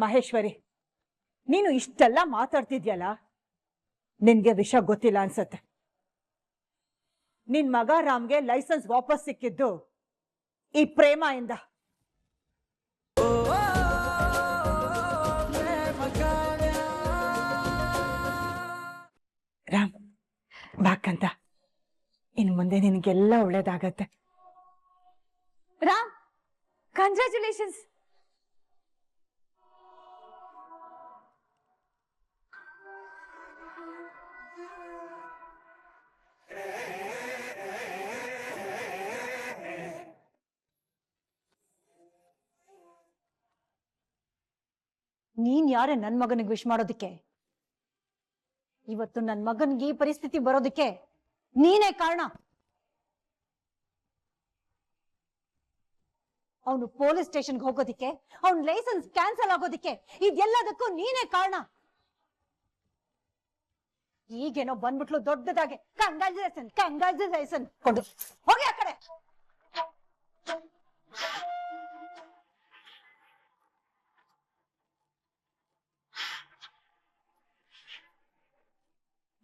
ಮಹೇಶ್ವರಿ, ನೀನು ಇಷ್ಟೆಲ್ಲ ಮಾತಾಡ್ತಿದ್ಯಲ್ಲ, ನಿನ್ಗೆ ವಿಷಯ ಗೊತ್ತಿಲ್ಲ ಅನ್ಸತ್ತೆ. ನಿನ್ ಮಗ ರಾಮ್ಗೆ ಲೈಸೆನ್ಸ್ ವಾಪಸ್ ಸಿಕ್ಕಿದ್ದು ಈ ಪ್ರೇಮ ಇಂದ. ರಾಮ್ ಬಾಕಂತ, ಇನ್ ಮುಂದೆ ನಿನ್ಗೆಲ್ಲ ಒಳ್ಳೇದಾಗತ್ತೆ. ರಾಮ್, ಕಂಗ್ರ್ಯಾಚುಲೇಷನ್ಸ್. ನೀನ್ ಯಾರೇ ನನ್ ಮಗನಿಗೆ ವಿಶ್ ಮಾಡೋದಿಕ್ಕೆ? ಇವತ್ತು ನನ್ ಮಗನಿಗೆ ಈ ಪರಿಸ್ಥಿತಿ ಬರೋದಿಕ್ಕೆ ನೀನೇ ಕಾರಣ. ಅವನು ಪೊಲೀಸ್ ಸ್ಟೇಷನ್ಗೆ ಹೋಗೋದಿಕ್ಕೆ, ಅವನ್ ಲೈಸೆನ್ಸ್ ಕ್ಯಾನ್ಸಲ್ ಆಗೋದಿಕ್ಕೆ, ಇದೆಲ್ಲದಕ್ಕೂ ನೀನೇ ಕಾರಣ. ಈಗೇನೋ ಬಂದ್ಬಿಟ್ಲು ದೊಡ್ಡದಾಗೆ ಕಂಗ್ರಾಚುಲೇಷನ್ ಕಂಗ್ರಾಚುಲೇಷನ್ ಕೊಂಡು ಹೋಗಿ ಆ ಕಡೆ.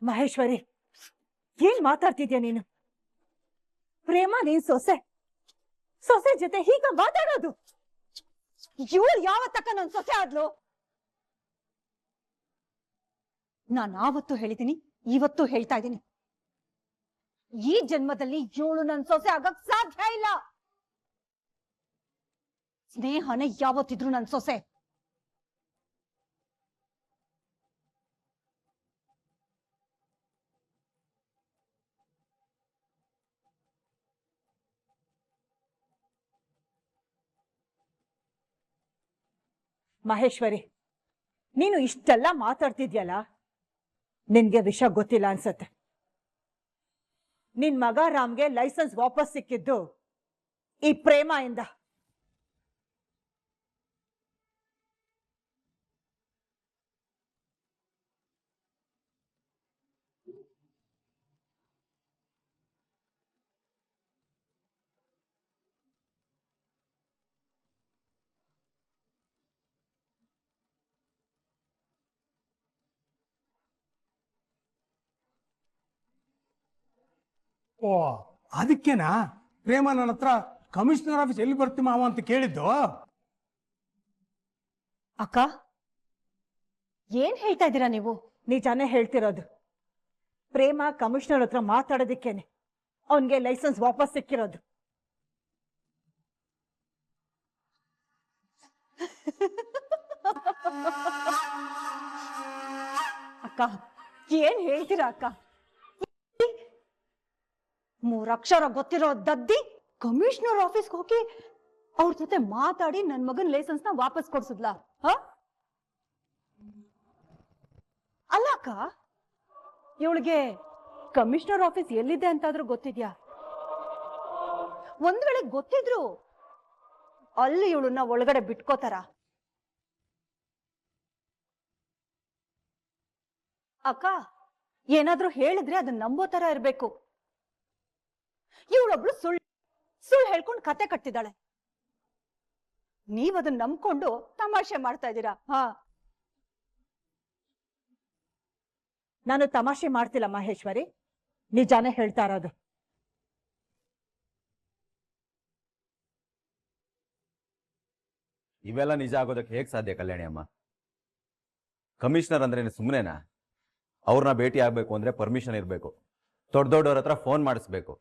ಮಹೇಶ್ವರಿ, ಏನ್ ಮಾತಾಡ್ತಿದ್ಯಾ ನೀನು? ಪ್ರೇಮ ನೀನ್ ಸೊಸೆ ಜೊತೆ ಹೀಗ ಮಾತಾಡೋದು? ಇವಳು ಯಾವತ್ತಕ್ಕ ನನ್ ಸೊಸೆ ಆದ್ಲು? ನಾನು ಆವತ್ತು ಹೇಳಿದ್ದೀನಿ, ಇವತ್ತು ಹೇಳ್ತಾ ಇದ್ದೀನಿ, ಈ ಜನ್ಮದಲ್ಲಿ ಇವಳು ನನ್ ಸೊಸೆ ಆಗಕ್ ಸಾಧ್ಯ ಇಲ್ಲ. ಸ್ನೇಹನೇ ಯಾವತ್ತಿದ್ರು ನನ್ ಸೊಸೆ. ಮಹೇಶ್ವರಿ, ನೀನು ಇಷ್ಟೆಲ್ಲ ಮಾತಾಡ್ತಿದ್ಯಲ್ಲ, ನಿನ್ಗೆ ವಿಷಯ ಗೊತ್ತಿಲ್ಲ ಅನ್ಸತ್ತೆ. ನಿನ್ ಮಗ ರಾಮ್ಗೆ ಲೈಸೆನ್ಸ್ ವಾಪಸ್ ಸಿಕ್ಕಿದ್ದು ಈ ಪ್ರೇಮ ಇಂದ. ಓ, ಅದಕ್ಕೇನಾ ಪ್ರೇಮ ನನ್ನ ಹತ್ರ ಕಮಿಷನರ್ ಆಫೀಸ್ ಎಲ್ಲಿ ಬರ್ತಿ ಮಾವ ಅಂತ ಕೇಳಿದ್ದು? ಅಕ್ಕ, ಏನ್ ಹೇಳ್ತಾ ಇದ್ದೀರಾ ನೀವು? ನಿಜಾನೇ ಹೇಳ್ತಿರೋದು. ಪ್ರೇಮ ಕಮಿಷನರ್ ಹತ್ರ ಮಾತಾಡೋದಿಕ್ಕೇನೆ ಅವನ್ಗೆ ಲೈಸೆನ್ಸ್ ವಾಪಸ್ ಸಿಕ್ಕಿರೋದು. ಅಕ್ಕ, ಏನ್ ಹೇಳ್ತೀರಾ ಅಕ್ಕ? 3 ಅಕ್ಷರ ಗೊತ್ತಿರೋ ದದ್ದಿ ಕಮಿಷನರ್ ಆಫೀಸ್ಗೆ ಹೋಗಿ ಅವ್ರ ಜೊತೆ ಮಾತಾಡಿ ನನ್ ಮಗನ್ ಲೈಸೆನ್ಸ್ ನ ವಾಪಸ್ ಕೊಡ್ಸಿದ್ಲ? ಅಲ್ಲ ಅಕ್ಕ, ಇವಳಿಗೆ ಕಮಿಷನರ್ ಆಫೀಸ್ ಎಲ್ಲಿದೆ ಅಂತಾದ್ರೂ ಗೊತ್ತಿದ್ಯಾ? ಒಂದ್ ವೇಳೆ ಗೊತ್ತಿದ್ರು ಅಲ್ಲಿ ಇವಳನ್ನ ಒಳಗಡೆ ಬಿಟ್ಕೋತಾರ? ಅಕ್ಕ, ಏನಾದ್ರೂ ಹೇಳಿದ್ರೆ ಅದನ್ನ ನಂಬೋ ತರ ಇರ್ಬೇಕು. ಇವಳೊಬ್ಳು ಸುಳ್ಳು ಹೇಳ್ಕೊಂಡು ಕತೆ ಕಟ್ತಿದ್ದಾಳೆ. ನೀವ್ ಅದನ್ನ ನಂಬ್ಕೊಂಡು ತಮಾಷೆ ಮಾಡ್ತಾ ಇದ್ದೀರಾ? ನಾನು ತಮಾಷೆ ಮಾಡ್ತಿಲ್ಲ ಮಹೇಶ್ವರಿ, ನಿಜಾನೇ ಹೇಳ್ತಾ ಇರೋದು. ಇವೆಲ್ಲ ನಿಜ ಆಗೋದಕ್ಕೆ ಹೇಗೆ ಸಾಧ್ಯ ಕಲ್ಯಾಣಿ ಅಮ್ಮ? ಕಮಿಷನರ್ ಅಂದ್ರೆ ಸುಮ್ಮನೆನಾ? ಅವ್ರನ್ನ ಭೇಟಿ ಆಗ್ಬೇಕು ಅಂದ್ರೆ ಪರ್ಮಿಷನ್ ಇರಬೇಕು, ದೊಡ್ಡವ್ರ ಹತ್ರ ಫೋನ್ ಮಾಡಿಸ್ಬೇಕು.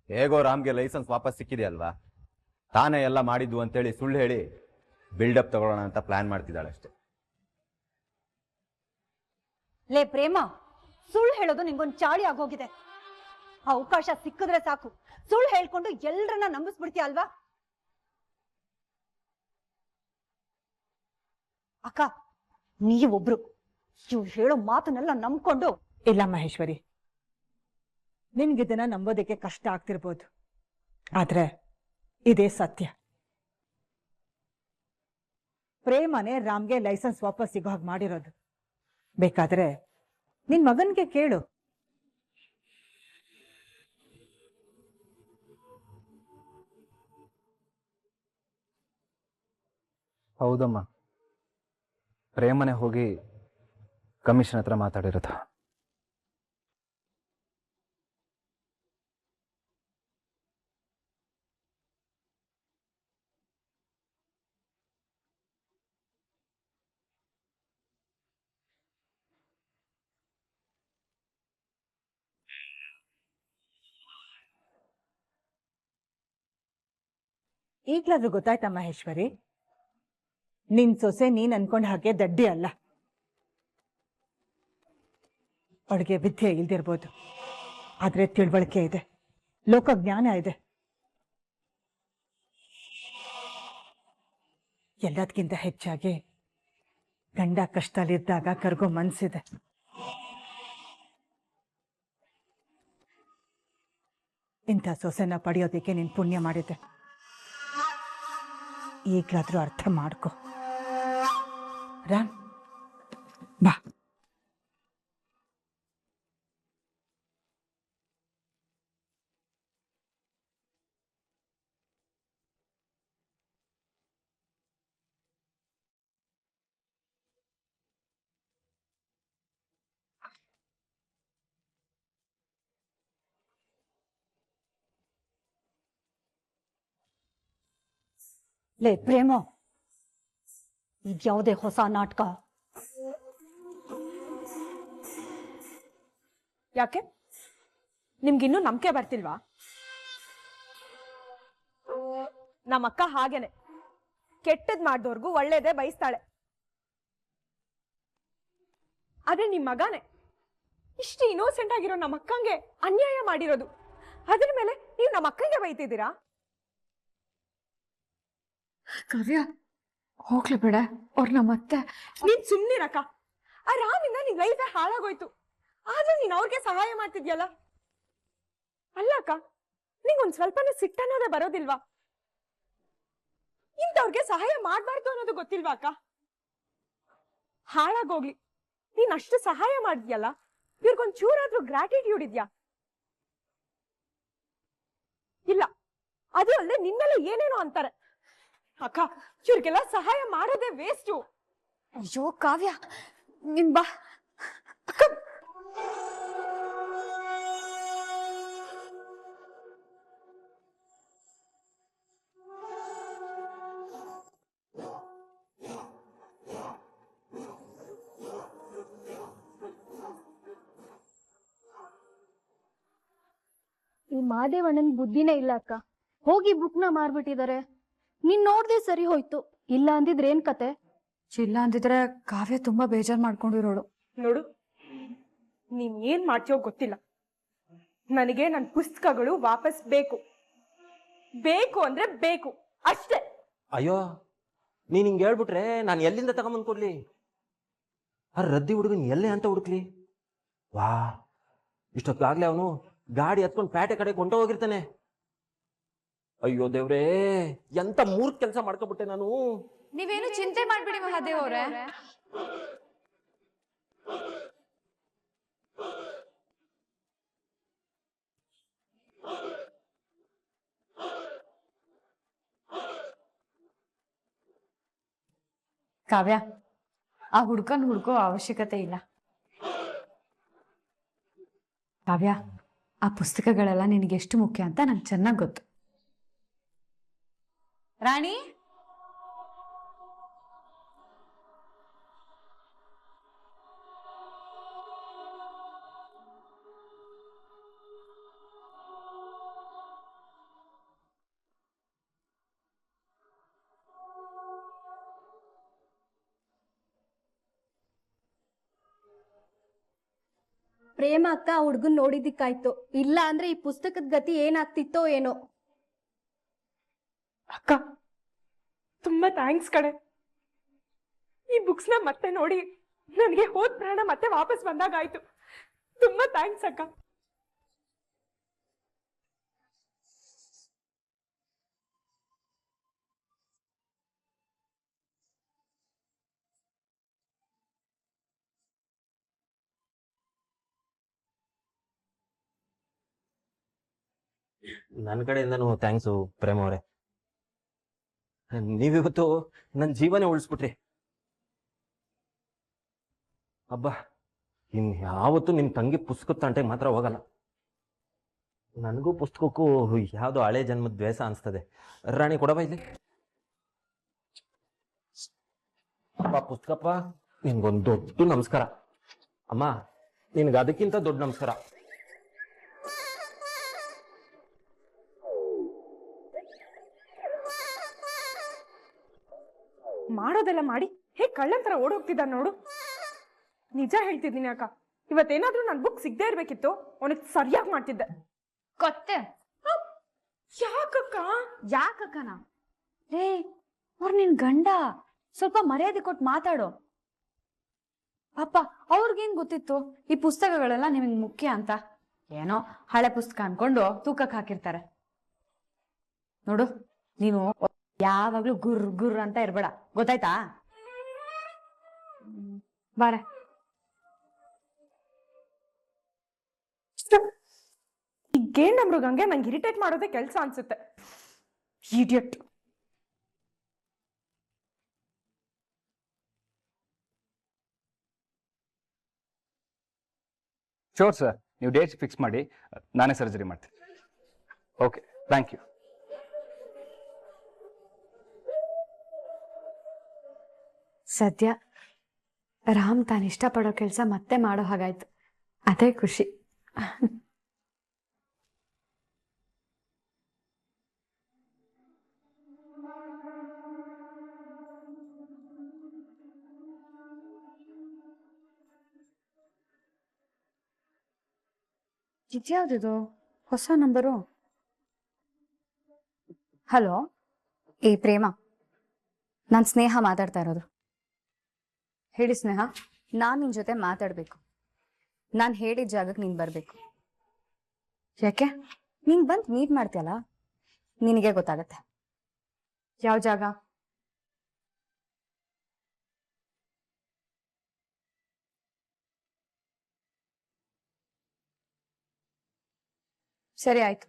ಹೇಗೋ ರಾಮ್ಗೆ ಲೈಸೆನ್ಸ್ ವಾಪಸ್ ಸಿಕ್ಕಿದೆಯಲ್ವಾ, ತಾನೇ ಎಲ್ಲ ಮಾಡಿದ್ದು ಅಂತೇಳಿ ಸುಳ್ಳು ಹೇಳಿ ಬಿಲ್ಡಪ್ ತಗೊಳ್ಳೋಣ ಅಂತ ಪ್ಲಾನ್ ಮಾಡ್ತಿದ್ದಾಳೆ ಅಷ್ಟೇ. ಲೇ ಪ್ರೇಮ, ಸುಳ್ಳು ಹೇಳೋದು ನಿಂಗೊಂದು ಚಾಳಿ ಆಗೋಗಿದೆ. ಅವಕಾಶ ಸಿಕ್ಕಿದ್ರೆ ಸಾಕು ಸುಳ್ಳು ಹೇಳ್ಕೊಂಡು ಎಲ್ರನ್ನ ನಂಬಿಸ್ಬಿಡ್ತೀಯ ಅಲ್ವಾ? ಅಕ್ಕ, ನೀವೊಬ್ರು ಇವ್ರು ಹೇಳೋ ಮಾತನ್ನೆಲ್ಲ ನಂಬ್ಕೊಂಡು. ಇಲ್ಲ ಮಹೇಶ್ವರಿ, ನಿನ್ಗಿದನ್ನ ನಂಬೋದಕ್ಕೆ ಕಷ್ಟ ಆಗ್ತಿರ್ಬೋದು, ಆದ್ರೆ ಇದೇ ಸತ್ಯ. ಪ್ರೇಮನೇ ರಾಮ್ಗೆ ಲೈಸೆನ್ಸ್ ವಾಪಸ್ ಸಿಗೋ ಹಾಗೆ ಮಾಡಿರೋದು. ಬೇಕಾದ್ರೆ ನಿನ್ ಮಗನ್ಗೆ ಕೇಳು. ಹೌದಮ್ಮ, ಪ್ರೇಮನೆ ಹೋಗಿ ಕಮಿಷನ್ ಹತ್ರ ಮಾತಾಡಿರೋದು. ಈಗ್ಲಾದ್ರೂ ಗೊತ್ತಾಯ್ತಾ ಮಹೇಶ್ವರಿ, ನಿನ್ ಸೊಸೆ ನೀನ್ ಅನ್ಕೊಂಡ ಹಾಗೆ ದಡ್ಡಿ ಅಲ್ಲ. ಅವಳಿಗೆ ವಿದ್ಯೆ ಇಲ್ದಿರ್ಬೋದು, ಆದ್ರೆ ತಿಳುವಳಿಕೆ ಇದೆ, ಲೋಕಜ್ಞಾನ ಇದೆ. ಎಲ್ಲದಕ್ಕಿಂತ ಹೆಚ್ಚಾಗಿ ಗಂಡ ಕಷ್ಟದಲ್ಲಿದ್ದಾಗ ಕರ್ಗೋ ಮನ್ಸಿದೆ. ಇಂಥ ಸೊಸೆನ ಪಡೆಯೋದಕ್ಕೆ ನೀನ್ ಪುಣ್ಯ ಮಾಡಿದ್ದೆ. ಈಗ್ಲಾದ್ರೂ ಅರ್ಥ ಮಾಡ್ಕೊ. ರಾಮ್, ಬಾ. ಲೇ ಪ್ರೇಮ, ಇದ್ಯಾವುದೇ ಹೊಸ ನಾಟಕ? ಯಾಕೆ ನಿಮ್ಗಿನ್ನೂ ನಂಬಿಕೆ ಬರ್ತಿಲ್ವಾ? ನಮ್ಮಕ್ಕ ಹಾಗೇನೆ, ಕೆಟ್ಟದ್ ಮಾಡ್ದವ್ರಿಗೂ ಒಳ್ಳೇದೇ ಬಯಸ್ತಾಳೆ. ಆದ್ರೆ ನಿಮ್ ಮಗಾನೆ ಇಷ್ಟು ಇನ್ನೋಸೆಂಟ್ ಆಗಿರೋ ನಮ್ಮ ಅಕ್ಕಂಗೆ ಅನ್ಯಾಯ ಮಾಡಿರೋದು. ಅದ್ರ ಮೇಲೆ ನೀವು ನಮ್ಮ ಅಕ್ಕಂಗೆ ಬೈತಿದ್ದೀರಾ? ಕಾವ್ಯ, ಹೋಗ್ಲಿ ಬಿಡ, ಅವ್ರನ್ನ ಮತ್ತೆ. ನೀನ್ ಸುಮ್ನಿರಕ್ಕ. ಆ ರಾಮಿಂದ ನಿನ್ ಲೈಫೇ ಹಾಳಾಗೋಯ್ತು, ಆದ್ರೂ ನೀನ್ ಅವ್ರಿಗೆ ಸಹಾಯ ಮಾಡ್ತಿದ್ಯಲ್ಲ. ಅಲ್ಲ ಅಕ್ಕ, ನಿಂಗೊಂದ್ ಸ್ವಲ್ಪನೂ ಸಿಟ್ಟನ್ನೋದೇ ಬರೋದಿಲ್ವಾ? ಇಂಥವ್ರಿಗೆ ಸಹಾಯ ಮಾಡ್ಬಾರ್ದು ಅನ್ನೋದು ಗೊತ್ತಿಲ್ವಾ ಅಕ್ಕ? ಹಾಳಾಗೋಗ್ಲಿ, ನೀನ್ ಅಷ್ಟು ಸಹಾಯ ಮಾಡಿದ್ಯಲ್ಲ, ಇವ್ರಿಗೊಂದ್ ಚೂರಾದ್ರೂ ಗ್ರಾಟಿಟ್ಯೂಡ್ ಇದ್ಯಾ? ಇಲ್ಲ. ಅದು ಅಲ್ಲದೆ ನಿನ್ನೆಲ್ಲ ಏನೇನೋ ಅಂತಾರೆ. ಅಕ್ಕ, ಇವ್ರಿಗೆಲ್ಲ ಸಹಾಯ ಮಾಡೋದೇ ವೇಸ್ಟು. ಅಯ್ಯೋ ಕಾವ್ಯ, ನಿನ್ ಬಾ. ಅಕ್ಕ, ಈ ಮಾದೇವಣ್ಣನ್ ಬುದ್ಧಿನೇ ಇಲ್ಲ ಅಕ್ಕ. ಹೋಗಿ ಬುಕ್ನ ಮಾರ್ಬಿಟ್ಟಿದ್ದಾರೆ. ನೀನ್ ನೋಡ್ದೆ ಸರಿ ಹೋಯ್ತು, ಇಲ್ಲ ಅಂದಿದ್ರೆ ಏನ್ ಕತೆ? ಇಲ್ಲ ಅಂದಿದ್ರೆ ಕಾವ್ಯ ತುಂಬಾ ಬೇಜಾರ್ ಮಾಡ್ಕೊಂಡಿರೋಳು. ನೋಡು, ನೀನ್ ಏನ್ ಮಾಡ್ತೀಯೋ ಗೊತ್ತಿಲ್ಲ, ನನಗೆ ನನ್ ಪುಸ್ತಕಗಳು ವಾಪಸ್ ಬೇಕು. ಬೇಕು ಅಂದ್ರೆ ಬೇಕು, ಅಷ್ಟೇ. ಅಯ್ಯೋ, ನೀನ್ ಹಿಂಗ್ ಹೇಳ್ಬಿಟ್ರೆ ನಾನು ಎಲ್ಲಿಂದ ತಗೊಂಬಂದ್ ಕೊಡ್ಲಿ? ಆ ರದ್ದಿ ಹುಡುಗನ್ ಎಲ್ಲೇ ಅಂತ ಹುಡುಕ್ಲಿ? ವಾ, ಇಷ್ಟೊತ್ತಾಗ್ಲೇ ಅವನು ಗಾಡಿ ಹತ್ಕೊಂಡು ಪೇಟೆ ಕಡೆ ಕೊಂಡ ಹೋಗಿರ್ತಾನೆ. ಅಯ್ಯೋ ದೇವ್ರೇ, ಎಂತ ಮೂರ್ಖ ಕೆಲಸ ಮಾಡ್ಕೊಬಿಟ್ಟೆ ನಾನು. ನೀವೇನು ಚಿಂತೆ ಮಾಡ್ಬಿಡಿ ಮಹಾದೇವ್ ಅವ್ರೆ. ಕಾವ್ಯ, ಆ ಹುಡ್ಕನ್ ಹುಡ್ಕೋ ಅವಶ್ಯಕತೆ ಇಲ್ಲ. ಕಾವ್ಯ, ಆ ಪುಸ್ತಕಗಳೆಲ್ಲ ನಿನಗೆ ಎಷ್ಟು ಮುಖ್ಯ ಅಂತ ನಂಗೆ ಚೆನ್ನಾಗಿ ಗೊತ್ತು. ರಾಣಿ, ಪ್ರೇಮ ಅಕ್ಕ ಹುಡ್ಗನ್ ನೋಡಿದಿಕ್ಕಾಯ್ತು, ಇಲ್ಲ ಅಂದ್ರೆ ಈ ಪುಸ್ತಕದ ಗತಿ ಏನಾಗ್ತಿತ್ತೋ ಏನೋ. ಅಕ್ಕ, ತುಂಬಾ ಥ್ಯಾಂಕ್ಸ್ ಕಡೆ. ಈ ಬುಕ್ಸ್ನ ಮತ್ತೆ ನೋಡಿ ನನಗೆ ಹೋದ್ ಪ್ರಾಣ ಮತ್ತೆ ವಾಪಸ್ ಬಂದಾಗಾಯ್ತು. ತುಂಬಾ ಥ್ಯಾಂಕ್ಸ್ ಅಕ್ಕ. ನನ್ನ ಕಡೆಯಿಂದನೂ ಥ್ಯಾಂಕ್ಸು ಪ್ರೇಮ ಅವರೇ. ನೀವಿವತ್ತು ನನ್ನ ಜೀವನೇ ಉಳಿಸ್ಬಿಟ್ರಿ. ಅಬ್ಬಾ ಇನ್ ಯಾವತ್ತೂ ನಿಮ್ ತಂಗಿ ಪುಸ್ತಕದ ತಂಟೆಗೆ ಮಾತ್ರ ಹೋಗಲ್ಲ. ನನಗೂ ಪುಸ್ತಕಕ್ಕೂ ಯಾವ್ದೋ ಹಳೆ ಜನ್ಮದ ದ್ವೇಷ ಅನ್ಸ್ತದೆ. ರಾಣಿ ಕೊಡಬಾ ಇಲ್ಲಿ. ಅಪ್ಪ ಪುಸ್ತಕಪ್ಪ, ನಿನ್ಗೊಂದು ದೊಡ್ಡ ನಮಸ್ಕಾರ. ಅಮ್ಮ ನಿನ್ಗೆ ಅದಕ್ಕಿಂತ ದೊಡ್ಡ ನಮಸ್ಕಾರ. ಮಾಡೋದೆಲ್ಲ ಮಾಡಿ ಹೇಗ್ ಕಳ್ಳನ್ ತರ ಓಡೋಗ್ತಿದ್ದ ನೋಡು. ನಿಜ ಹೇಳ್ತಿದ್ದೀನಿ ಅಕ್ಕ, ಇವತ್ತೇನಾದ್ರೂ ನನ್ ಬುಕ್ ಸಿಗದೆ ಇರ್ಬೇಕಿತ್ತು, ಅವನಿಗೆ ಸರಿಯಾಗಿ ಮಾಡ್ತಿದ್ದೆ. ಕೊತ್ತೆ ಯಾಕಕ್ಕ? ಯಾಕಕ್ಕನ ರೇ ಅವ್ರ ನಿನ್ ಗಂಡ, ಸ್ವಲ್ಪ ಮರ್ಯಾದೆ ಕೊಟ್ಟು ಮಾತಾಡು. ಪಾಪ ಅವ್ರಿಗೇನ್ ಗೊತ್ತಿತ್ತು ಈ ಪುಸ್ತಕಗಳೆಲ್ಲ ನಿಮಗ್ ಮುಖ್ಯ ಅಂತ? ಏನೋ ಹಳೆ ಪುಸ್ತಕ ಅನ್ಕೊಂಡು ತೂಕಕ್ಕೆ ಹಾಕಿರ್ತಾರೆ. ನೋಡು, ನೀನು ಯಾವಾಗ್ಲೂ ಗುರ್ ಗುರ್ ಅಂತ ಇರ್ಬೇಡ, ಗೊತ್ತಾಯ್ತಾ? ಬಾರೆ. ಈ ಗೇಂಡ ಮೃಗಂಗೆ ನಂಗೆ ಇರಿಟೇಟ್ ಮಾಡೋದೇ ಕೆಲಸ ಅನ್ಸುತ್ತೆ. ಇಡಿಯಟ್. ಶೋರ್ ಸರ್, ನೀವು ಡೇಟ್ ಫಿಕ್ಸ್ ಮಾಡಿ, ನಾನೇ ಸರ್ಜರಿ ಮಾಡ್ತೀನಿ. Okay, thank you. ಸದ್ಯ ರಾಮ್ ತಾನು ಇಷ್ಟಪಡೋ ಕೆಲಸ ಮತ್ತೆ ಮಾಡೋ ಹಾಗಾಯ್ತು, ಅದೇ ಖುಷಿ. ಇದ್ಯಾವ್ದಿದು ಹೊಸ ನಂಬರು? ಹಲೋ, ಏ ಪ್ರೇಮ, ನಾನು ಸ್ನೇಹ ಮಾತಾಡ್ತಾ ಇರೋದು. ಹೇಳಿ ಸ್ನೇಹ. ನಾನು ನಿನ್ನ ಜೊತೆ ಮಾತಾಡಬೇಕು. ನಾನು ಹೇಳಿದ ಜಾಗಕ್ಕೆ ನೀನು ಬರಬೇಕು. ಯಾಕೆ? ನೀನು ಬಂದು ಮೀಟ್ ಮಾಡ್ತೀಯಲ್ಲ, ನಿನಗೆ ಗೊತ್ತಾಗತ್ತೆ. ಯಾವ ಜಾಗ? ಸರಿ ಆಯ್ತು.